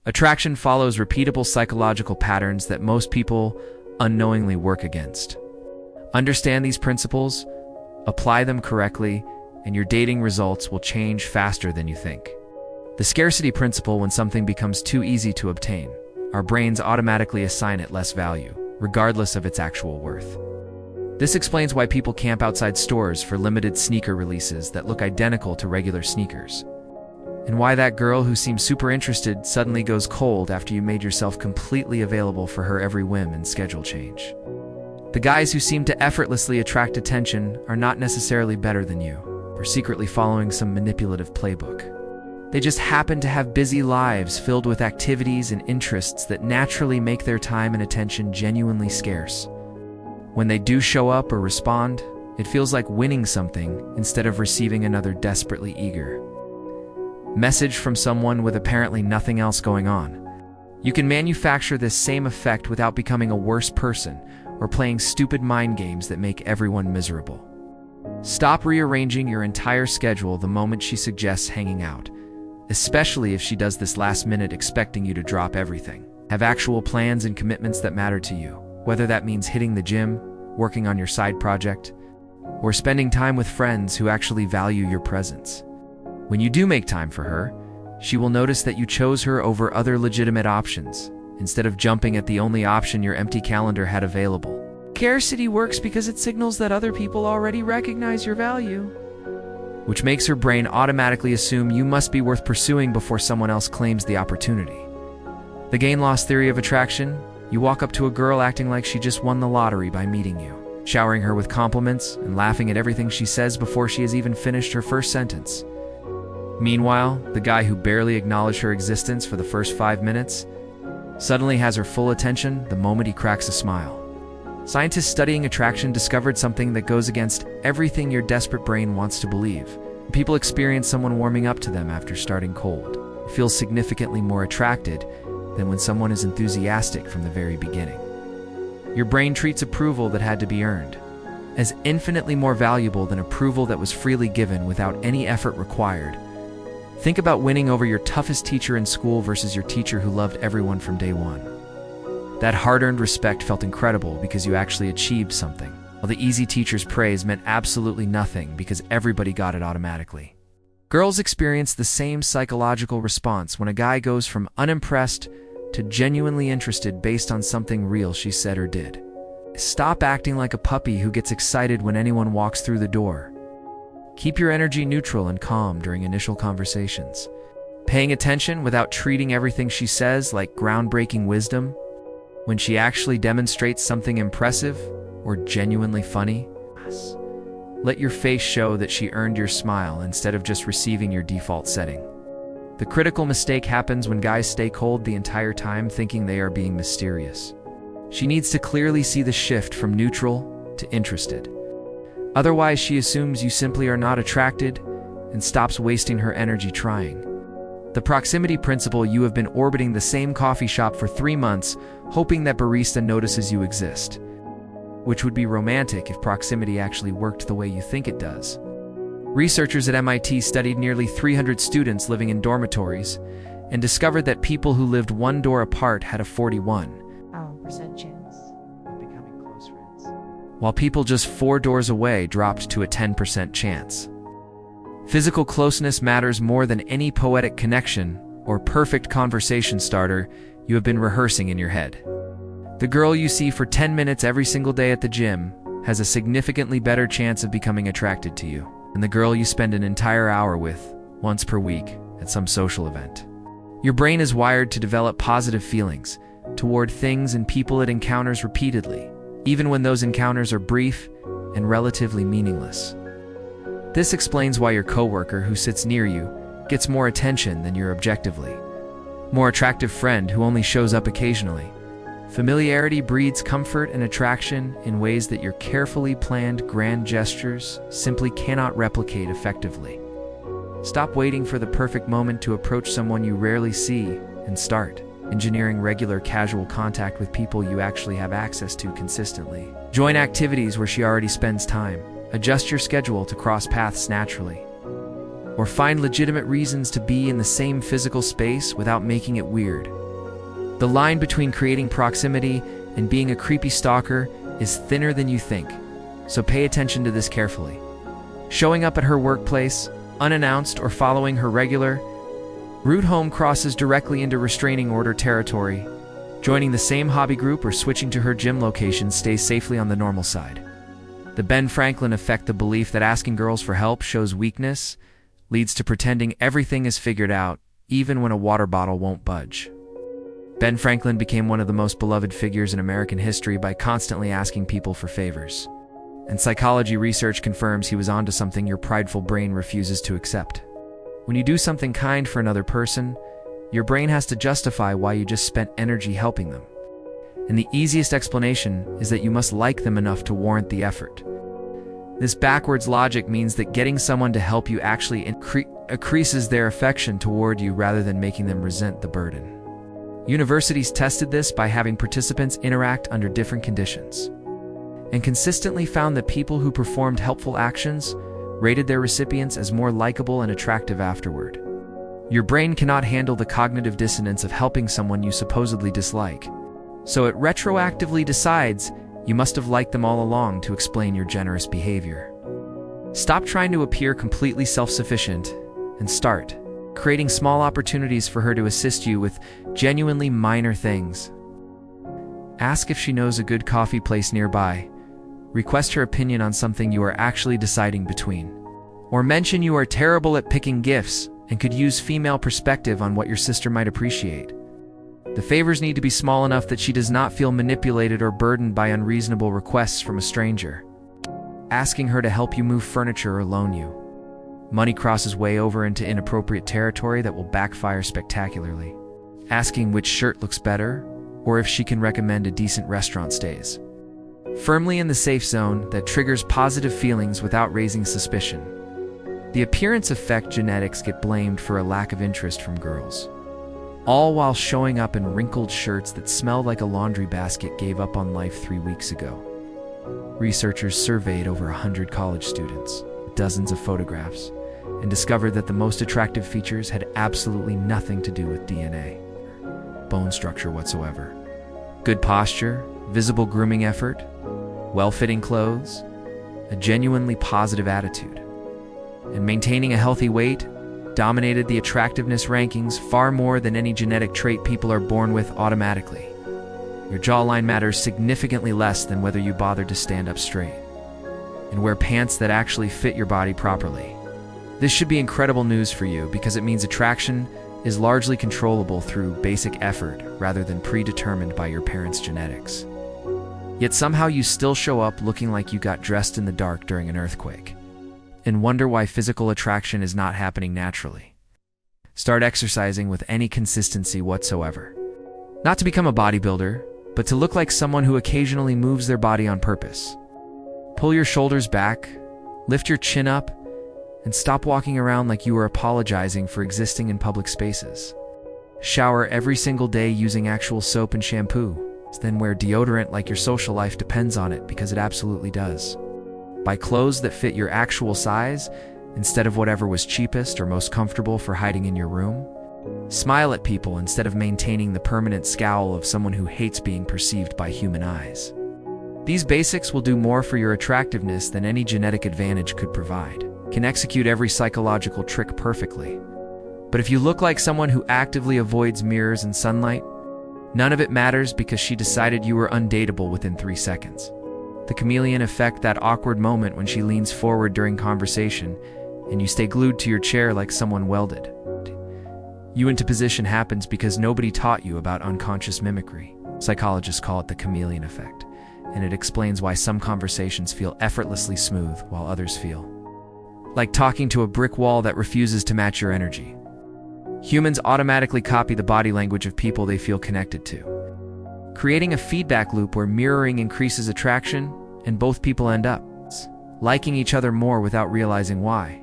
Attraction follows repeatable psychological patterns that most people unknowingly work against. Understand these principles, apply them correctly, and your dating results will change faster than you think. The scarcity principle: when something becomes too easy to obtain, our brains automatically assign it less value, regardless of its actual worth. This explains why people camp outside stores for limited sneaker releases that look identical to regular sneakers, and why that girl who seems super interested suddenly goes cold after you made yourself completely available for her every whim and schedule change. The guys who seem to effortlessly attract attention are not necessarily better than you, or secretly following some manipulative playbook. They just happen to have busy lives filled with activities and interests that naturally make their time and attention genuinely scarce. When they do show up or respond, it feels like winning something instead of receiving another desperately eager message from someone with apparently nothing else going on. You can manufacture this same effect without becoming a worse person or playing stupid mind games that make everyone miserable. Stop rearranging your entire schedule the moment she suggests hanging out, especially if she does this last minute expecting you to drop everything. Have actual plans and commitments that matter to you, whether that means hitting the gym, working on your side project, or spending time with friends who actually value your presence. When you do make time for her, she will notice that you chose her over other legitimate options, instead of jumping at the only option your empty calendar had available. Scarcity works because it signals that other people already recognize your value, which makes her brain automatically assume you must be worth pursuing before someone else claims the opportunity. The gain-loss theory of attraction: you walk up to a girl acting like she just won the lottery by meeting you, showering her with compliments and laughing at everything she says before she has even finished her first sentence. Meanwhile, the guy who barely acknowledged her existence for the first 5 minutes suddenly has her full attention the moment he cracks a smile. Scientists studying attraction discovered something that goes against everything your desperate brain wants to believe. When people experience someone warming up to them after starting cold, they feel significantly more attracted than when someone is enthusiastic from the very beginning. Your brain treats approval that had to be earned as infinitely more valuable than approval that was freely given without any effort required. Think about winning over your toughest teacher in school versus your teacher who loved everyone from day one. That hard-earned respect felt incredible because you actually achieved something, while the easy teacher's praise meant absolutely nothing because everybody got it automatically. Girls experience the same psychological response when a guy goes from unimpressed to genuinely interested based on something real she said or did. Stop acting like a puppy who gets excited when anyone walks through the door. Keep your energy neutral and calm during initial conversations. Paying attention without treating everything she says like groundbreaking wisdom. When she actually demonstrates something impressive or genuinely funny, let your face show that she earned your smile instead of just receiving your default setting. The critical mistake happens when guys stay cold the entire time thinking they are being mysterious. She needs to clearly see the shift from neutral to interested. Otherwise, she assumes you simply are not attracted and stops wasting her energy trying. The proximity principle: you have been orbiting the same coffee shop for 3 months, hoping that barista notices you exist. Which would be romantic if proximity actually worked the way you think it does. Researchers at MIT studied nearly 300 students living in dormitories and discovered that people who lived one door apart had a 41% chance of becoming close friends, while people just 4 doors away dropped to a 10% chance. Physical closeness matters more than any poetic connection or perfect conversation starter you have been rehearsing in your head. The girl you see for 10 minutes every single day at the gym has a significantly better chance of becoming attracted to you than the girl you spend an entire hour with once per week at some social event. Your brain is wired to develop positive feelings toward things and people it encounters repeatedly, even when those encounters are brief and relatively meaningless. This explains why your coworker who sits near you gets more attention than your objectively more attractive friend who only shows up occasionally. Familiarity breeds comfort and attraction in ways that your carefully planned grand gestures simply cannot replicate effectively. Stop waiting for the perfect moment to approach someone you rarely see and start engineering regular casual contact with people you actually have access to consistently. Join activities where she already spends time. Adjust your schedule to cross paths naturally. or find legitimate reasons to be in the same physical space without making it weird. The line between creating proximity and being a creepy stalker is thinner than you think, so pay attention to this carefully. Showing up at her workplace, unannounced or following her regular route home crosses directly into restraining order territory. Joining the same hobby group or switching to her gym location stays safely on the normal side. The Ben Franklin effect, the belief that asking girls for help shows weakness, leads to pretending everything is figured out, even when a water bottle won't budge. Ben Franklin became one of the most beloved figures in American history by constantly asking people for favors. And psychology research confirms he was onto something your prideful brain refuses to accept. When you do something kind for another person, your brain has to justify why you just spent energy helping them. And the easiest explanation is that you must like them enough to warrant the effort. This backwards logic means that getting someone to help you actually increases their affection toward you rather than making them resent the burden. Universities tested this by having participants interact under different conditions, and consistently found that people who performed helpful actions rated their recipients as more likable and attractive afterward. Your brain cannot handle the cognitive dissonance of helping someone you supposedly dislike, so it retroactively decides you must have liked them all along to explain your generous behavior. Stop trying to appear completely self-sufficient and start creating small opportunities for her to assist you with genuinely minor things. Ask if she knows a good coffee place nearby. Request her opinion on something you are actually deciding between. Or mention you are terrible at picking gifts and could use female perspective on what your sister might appreciate. The favors need to be small enough that she does not feel manipulated or burdened by unreasonable requests from a stranger. Asking her to help you move furniture or loan you money crosses way over into inappropriate territory that will backfire spectacularly. Asking which shirt looks better, or if she can recommend a decent restaurant stays firmly in the safe zone that triggers positive feelings without raising suspicion. The appearance effect genetics get blamed for a lack of interest from girls, all while showing up in wrinkled shirts that smell like a laundry basket gave up on life 3 weeks ago. Researchers surveyed over 100 college students, dozens of photographs, and discovered that the most attractive features had absolutely nothing to do with DNA, bone structure whatsoever. Good posture, visible grooming effort, well-fitting clothes, a genuinely positive attitude, and maintaining a healthy weight dominated the attractiveness rankings far more than any genetic trait people are born with automatically. Your jawline matters significantly less than whether you bothered to stand up straight and wear pants that actually fit your body properly. This should be incredible news for you because it means attraction is largely controllable through basic effort rather than predetermined by your parents' genetics. Yet somehow you still show up looking like you got dressed in the dark during an earthquake and wonder why physical attraction is not happening naturally. Start exercising with any consistency whatsoever. Not to become a bodybuilder, but to look like someone who occasionally moves their body on purpose. Pull your shoulders back, lift your chin up, and stop walking around like you are apologizing for existing in public spaces. Shower every single day using actual soap and shampoo, then wear deodorant like your social life depends on it because it absolutely does. Buy clothes that fit your actual size instead of whatever was cheapest or most comfortable for hiding in your room. Smile at people instead of maintaining the permanent scowl of someone who hates being perceived by human eyes. These basics will do more for your attractiveness than any genetic advantage could provide. Can execute every psychological trick perfectly. But if you look like someone who actively avoids mirrors and sunlight, none of it matters because she decided you were undateable within 3 seconds. The chameleon effect, that awkward moment when she leans forward during conversation and you stay glued to your chair like someone welded you into position, happens because nobody taught you about unconscious mimicry. Psychologists call it the chameleon effect, and it explains why some conversations feel effortlessly smooth while others feel like talking to a brick wall that refuses to match your energy. Humans automatically copy the body language of people they feel connected to, creating a feedback loop where mirroring increases attraction and both people end up liking each other more without realizing why.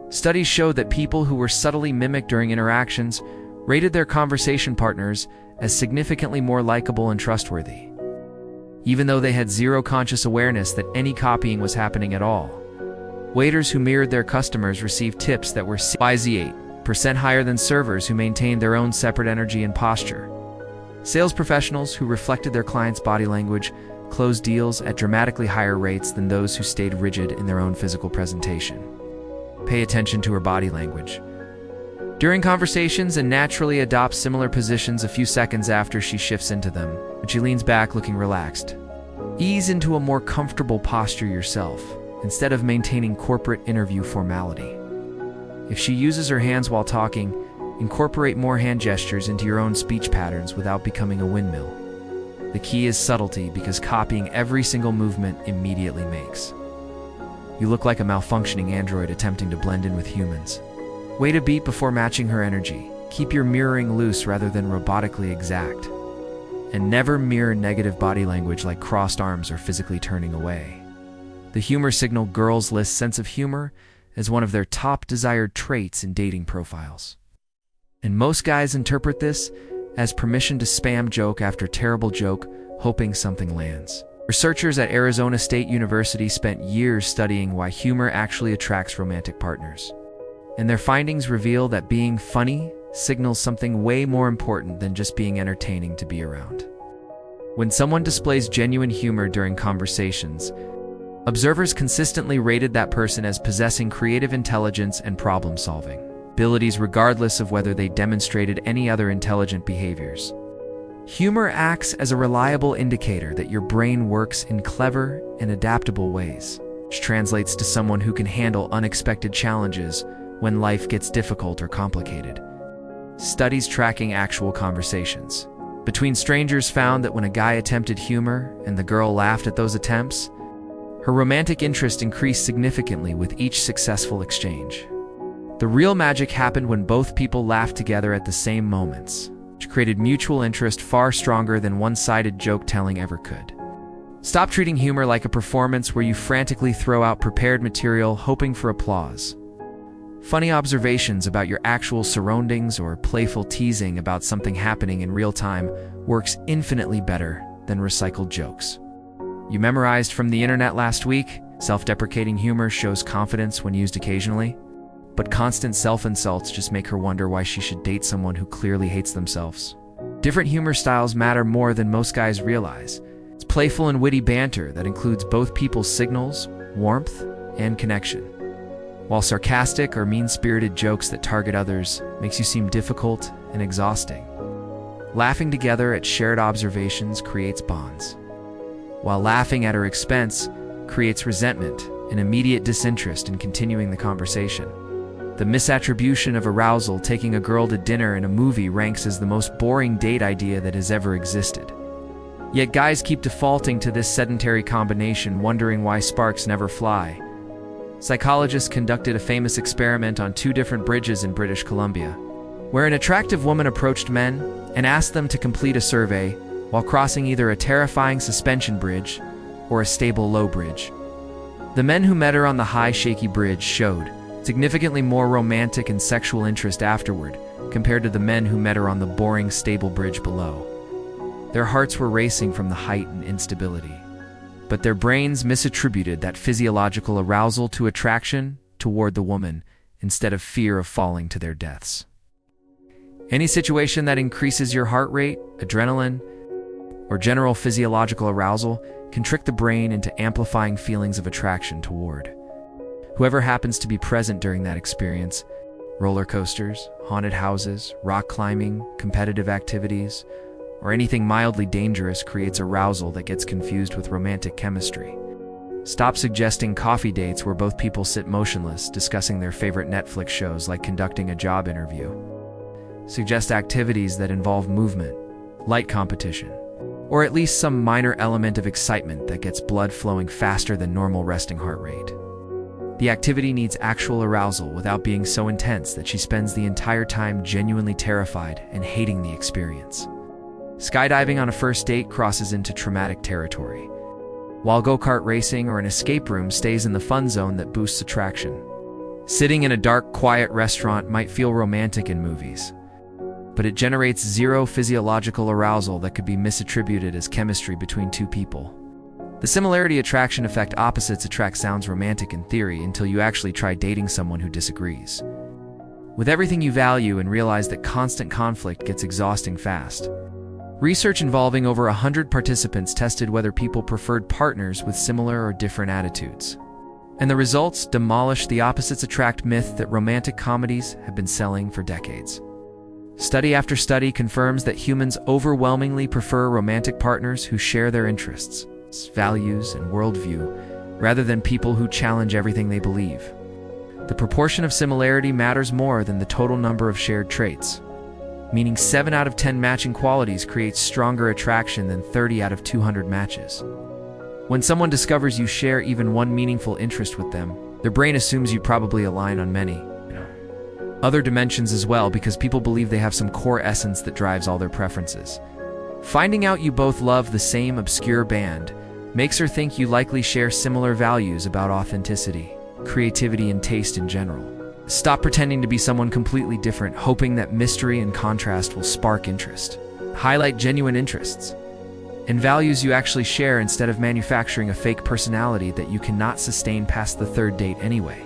Studies show that people who were subtly mimicked during interactions rated their conversation partners as significantly more likable and trustworthy, even though they had zero conscious awareness that any copying was happening at all. Waiters who mirrored their customers received tips that were YZ8% higher than servers who maintained their own separate energy and posture. Sales professionals who reflected their clients' body language closed deals at dramatically higher rates than those who stayed rigid in their own physical presentation. Pay attention to her body language during conversations and naturally adopt similar positions a few seconds after she shifts into them, when she leans back looking relaxed. Ease into a more comfortable posture yourself, instead of maintaining corporate interview formality. If she uses her hands while talking, incorporate more hand gestures into your own speech patterns without becoming a windmill. The key is subtlety, because copying every single movement immediately makes you look like a malfunctioning android attempting to blend in with humans. Wait a beat before matching her energy. Keep your mirroring loose rather than robotically exact. And never mirror negative body language like crossed arms or physically turning away. The humor signal girls list sense of humor as one of their top desired traits in dating profiles. And most guys interpret this as permission to spam joke after terrible joke, hoping something lands. Researchers at Arizona State University spent years studying why humor actually attracts romantic partners. And their findings reveal that being funny signals something way more important than just being entertaining to be around. When someone displays genuine humor during conversations, observers consistently rated that person as possessing creative intelligence and problem-solving abilities regardless of whether they demonstrated any other intelligent behaviors. Humor acts as a reliable indicator that your brain works in clever and adaptable ways, which translates to someone who can handle unexpected challenges when life gets difficult or complicated. Studies tracking actual conversations between strangers found that when a guy attempted humor and the girl laughed at those attempts, her romantic interest increased significantly with each successful exchange. The real magic happened when both people laughed together at the same moments, which created mutual interest far stronger than one-sided joke-telling ever could. Stop treating humor like a performance where you frantically throw out prepared material hoping for applause. Funny observations about your actual surroundings or playful teasing about something happening in real time works infinitely better than recycled jokes. You memorized from the internet last week, self-deprecating humor shows confidence when used occasionally, but constant self-insults just make her wonder why she should date someone who clearly hates themselves. Different humor styles matter more than most guys realize. It's playful and witty banter that includes both people's signals, warmth, and connection. While sarcastic or mean-spirited jokes that target others makes you seem difficult and exhausting. Laughing together at shared observations creates bonds, while laughing at her expense creates resentment and immediate disinterest in continuing the conversation. The misattribution of arousal taking a girl to dinner and a movie ranks as the most boring date idea that has ever existed. Yet guys keep defaulting to this sedentary combination, wondering why sparks never fly. Psychologists conducted a famous experiment on 2 different bridges in British Columbia, where an attractive woman approached men and asked them to complete a survey while crossing either a terrifying suspension bridge or a stable low bridge. The men who met her on the high, shaky bridge showed significantly more romantic and sexual interest afterward compared to the men who met her on the boring, stable bridge below. Their hearts were racing from the height and instability, but their brains misattributed that physiological arousal to attraction toward the woman instead of fear of falling to their deaths. Any situation that increases your heart rate, adrenaline, or general physiological arousal can trick the brain into amplifying feelings of attraction toward whoever happens to be present during that experience. Roller coasters, haunted houses, rock climbing, competitive activities, or anything mildly dangerous creates arousal that gets confused with romantic chemistry. Stop suggesting coffee dates where both people sit motionless, discussing their favorite Netflix shows like conducting a job interview. Suggest activities that involve movement, light competition, or at least some minor element of excitement that gets blood flowing faster than normal resting heart rate. The activity needs actual arousal without being so intense that she spends the entire time genuinely terrified and hating the experience. Skydiving on a first date crosses into traumatic territory, while go-kart racing or an escape room stays in the fun zone that boosts attraction. Sitting in a dark, quiet restaurant might feel romantic in movies, but it generates zero physiological arousal that could be misattributed as chemistry between 2 people. The similarity attraction effect, opposites attract, sounds romantic in theory until you actually try dating someone who disagrees with everything you value and realize that constant conflict gets exhausting fast. Research involving over 100 participants tested whether people preferred partners with similar or different attitudes. And the results demolished the opposites attract myth that romantic comedies have been selling for decades. Study after study confirms that humans overwhelmingly prefer romantic partners who share their interests, values, and worldview, rather than people who challenge everything they believe. The proportion of similarity matters more than the total number of shared traits, meaning 7 out of 10 matching qualities creates stronger attraction than 30 out of 200 matches. When someone discovers you share even one meaningful interest with them, their brain assumes you probably align on many other dimensions as well, because people believe they have some core essence that drives all their preferences. Finding out you both love the same obscure band makes her think you likely share similar values about authenticity, creativity, and taste in general. Stop pretending to be someone completely different, hoping that mystery and contrast will spark interest. Highlight genuine interests and values you actually share instead of manufacturing a fake personality that you cannot sustain past the 3rd date anyway.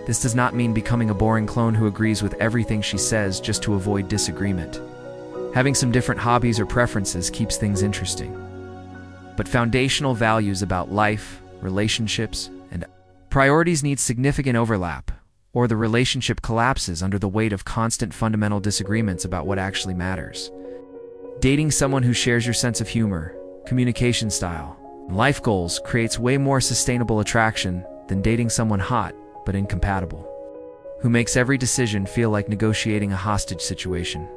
This does not mean becoming a boring clone who agrees with everything she says just to avoid disagreement. Having some different hobbies or preferences keeps things interesting. But foundational values about life, relationships, and priorities need significant overlap, or the relationship collapses under the weight of constant fundamental disagreements about what actually matters. Dating someone who shares your sense of humor, communication style, and life goals creates way more sustainable attraction than dating someone hot but incompatible, who makes every decision feel like negotiating a hostage situation.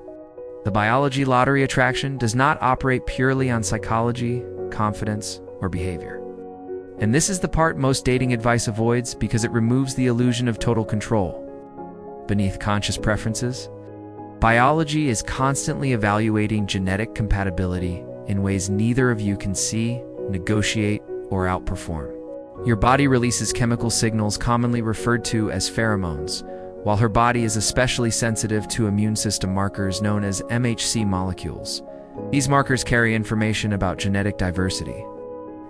The biology lottery attraction does not operate purely on psychology, confidence, or behavior. And this is the part most dating advice avoids because it removes the illusion of total control. Beneath conscious preferences, biology is constantly evaluating genetic compatibility in ways neither of you can see, negotiate, or outperform. Your body releases chemical signals commonly referred to as pheromones, while her body is especially sensitive to immune system markers known as MHC molecules. These markers carry information about genetic diversity,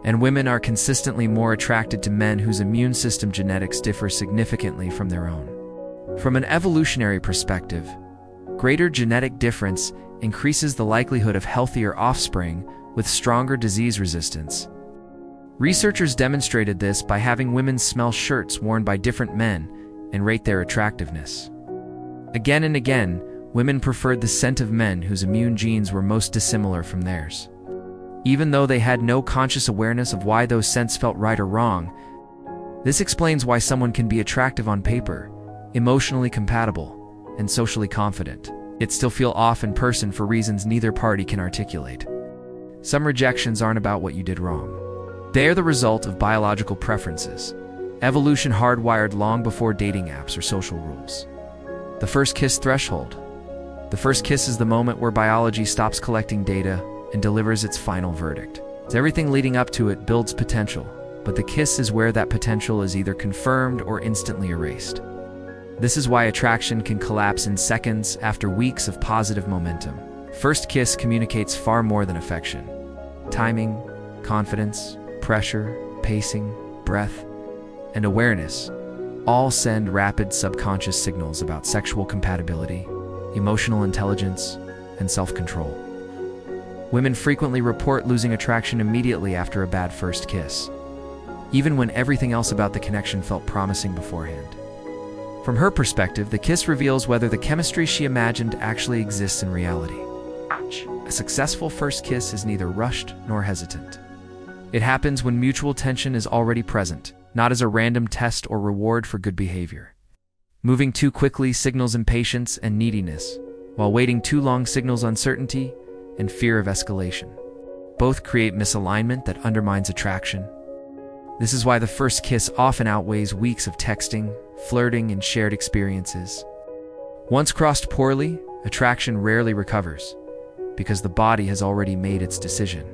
and women are consistently more attracted to men whose immune system genetics differ significantly from their own. From an evolutionary perspective, greater genetic difference increases the likelihood of healthier offspring with stronger disease resistance. Researchers demonstrated this by having women smell shirts worn by different men and rate their attractiveness. Again and again, women preferred the scent of men whose immune genes were most dissimilar from theirs. Even though they had no conscious awareness of why those scents felt right or wrong, this explains why someone can be attractive on paper, emotionally compatible, and socially confident, yet still feel off in person for reasons neither party can articulate. Some rejections aren't about what you did wrong. They are the result of biological preferences, evolution hardwired long before dating apps or social rules. The first kiss threshold. The first kiss is the moment where biology stops collecting data and delivers its final verdict. Everything leading up to it builds potential, but the kiss is where that potential is either confirmed or instantly erased. This is why attraction can collapse in seconds after weeks of positive momentum. First kiss communicates far more than affection. Timing, confidence, pressure, pacing, breath, and awareness all send rapid subconscious signals about sexual compatibility, emotional intelligence, and self-control. Women frequently report losing attraction immediately after a bad first kiss, even when everything else about the connection felt promising beforehand. From her perspective, the kiss reveals whether the chemistry she imagined actually exists in reality. A successful first kiss is neither rushed nor hesitant. It happens when mutual tension is already present, not as a random test or reward for good behavior. Moving too quickly signals impatience and neediness, while waiting too long signals uncertainty and fear of escalation. Both create misalignment that undermines attraction. This is why the first kiss often outweighs weeks of texting, flirting, and shared experiences. Once crossed poorly, attraction rarely recovers, because the body has already made its decision.